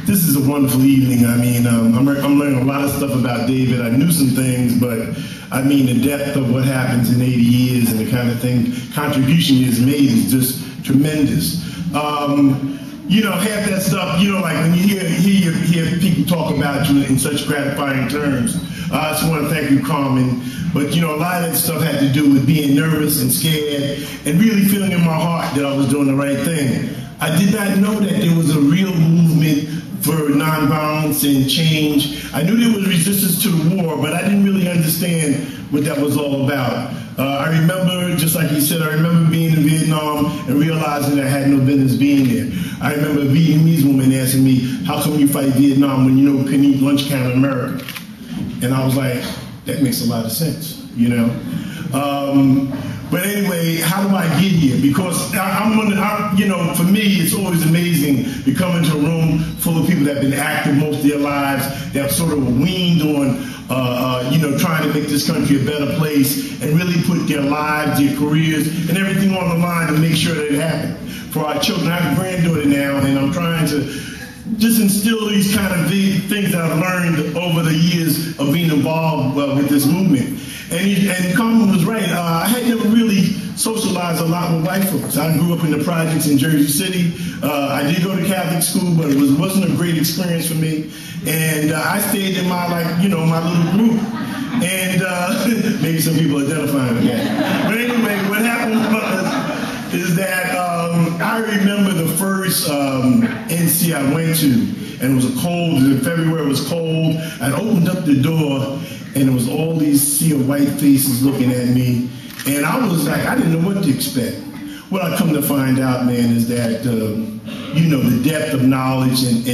This is a wonderful evening. I mean, I'm learning a lot of stuff about David. I knew some things, but I mean, the depth of what happens in 80 years and the kind of contribution he has made is just tremendous. You know, half that stuff, you know, like when you hear people talk about you in such gratifying terms. I just want to thank you, Carmen. But, you know, a lot of that stuff had to do with being nervous and scared and really feeling in my heart that I was doing the right thing. I did not know that there was a real movement for nonviolence and change. I knew there was resistance to the war, but I didn't really understand what that was all about. I remember, just like he said, I remember being in Vietnam and realizing I had no business being there. I remember a Vietnamese woman asking me, how come you fight Vietnam when you know we couldn't eat lunch count in America? And I was like, that makes a lot of sense, you know? But anyway, how do I get here? Because you know, for me, it's always amazing to come into a room full of people that have been active most of their lives, that sort of weaned on, you know, trying to make this country a better place and really put their lives, their careers, and everything on the line to make sure that it happened. For our children, I have a granddaughter now, and I'm trying to just instill these kind of things that I've learned over the years of being involved with this movement. And Carmen was right. I had never really socialized a lot with white folks. I grew up in the projects in Jersey City. I did go to Catholic school, but it wasn't a great experience for me. And I stayed in my, like, you know, my little group. And maybe some people identify with that. But anyway, what happened is that I remember the first NC I went to, and it was in February, it was cold. I opened up the door, and there was all these sea of white faces looking at me, and I was like, I didn't know what to expect. What I come to find out, man, is that you know, the depth of knowledge and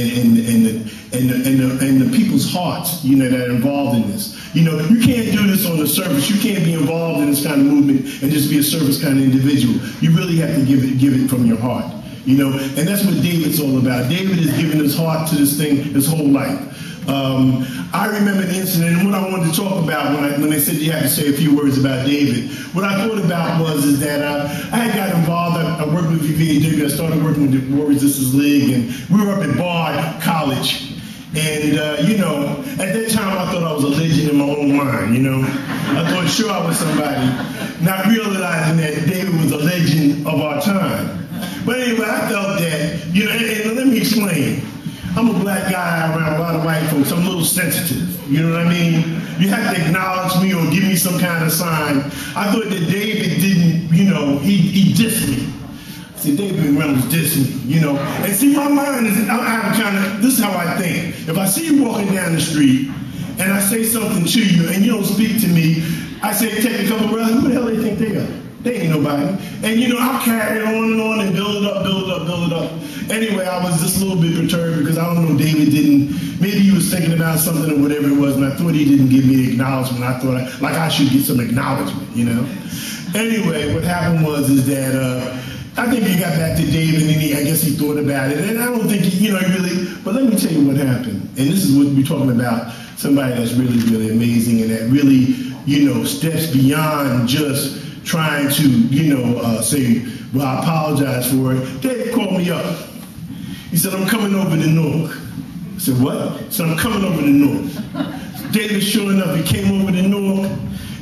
the people's hearts, you know, that are involved in this. You know, you can't do this on the surface. You can't be involved in this kind of movement and just be a service kind of individual. You really have to give it from your heart. You know, and that's what David's all about. David has given his heart to this thing his whole life. I remember the incident, and what I wanted to talk about when they said you had to say a few words about David, what I thought about was that I had got involved. I worked with VVAW. I started working with the War Resistance League, and we were up at Bard College. And, you know, at that time I thought I was a legend in my own mind, you know. I thought sure I was somebody, not realizing that David was a legend of our time. But anyway, I felt that, you know, and let me explain. I'm a black guy around a lot of white folks. I'm a little sensitive, you know what I mean? You have to acknowledge me or give me some kind of sign. I thought that David didn't, you know, he dissed me. See, David McReynolds dissed me, you know. And see, my mind is, this is how I think. If I see you walking down the street and I say something to you and you don't speak to me, I say, take a couple of breaths, who the hell do they think they are? They ain't nobody. And, you know, I'll carry it on and build it up, build it up, build it up. Anyway, I was just a little bit perturbed because I don't know, David maybe he was thinking about something or whatever it was, and I thought he didn't give me the acknowledgement. I thought, like, I should get some acknowledgement, you know? Anyway, what happened is that I think he got back to David, and I guess he thought about it. And I don't think, you know, he really, but let me tell you what happened. And this is what we're talking about, somebody that's really, really amazing and that really, you know, steps beyond just trying to, you know, say, well, I apologize for it. David called me up. He said, I'm coming over to Newark. I said, what? He said, I'm coming over to Newark. David, sure enough, he came over to Newark,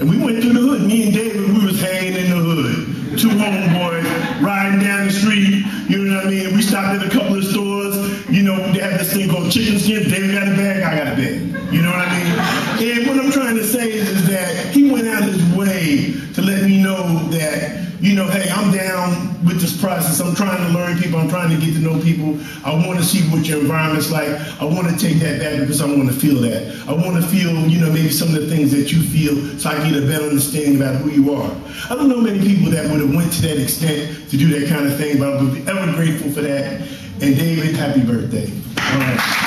and we went through the hood. Me and David, we was hanging in the hood. Two homeboys riding down the street, you know what I mean? We stopped at a couple of stores. You know, they have this thing called chicken skins. David got a bag, I got a bag. You know what I mean? And what I'm trying to say is that he went out his way to let me know that, you know, hey, I'm down with this process. I'm trying to learn people. I'm trying to get to know people. I want to see what your environment's like. I want to take that back because I want to feel that. I want to feel, you know, maybe some of the things that you feel so I can get a better understanding about who you are. I don't know many people that would have went to that extent to do that kind of thing, but I'm ever grateful for that. And David, happy birthday. All right.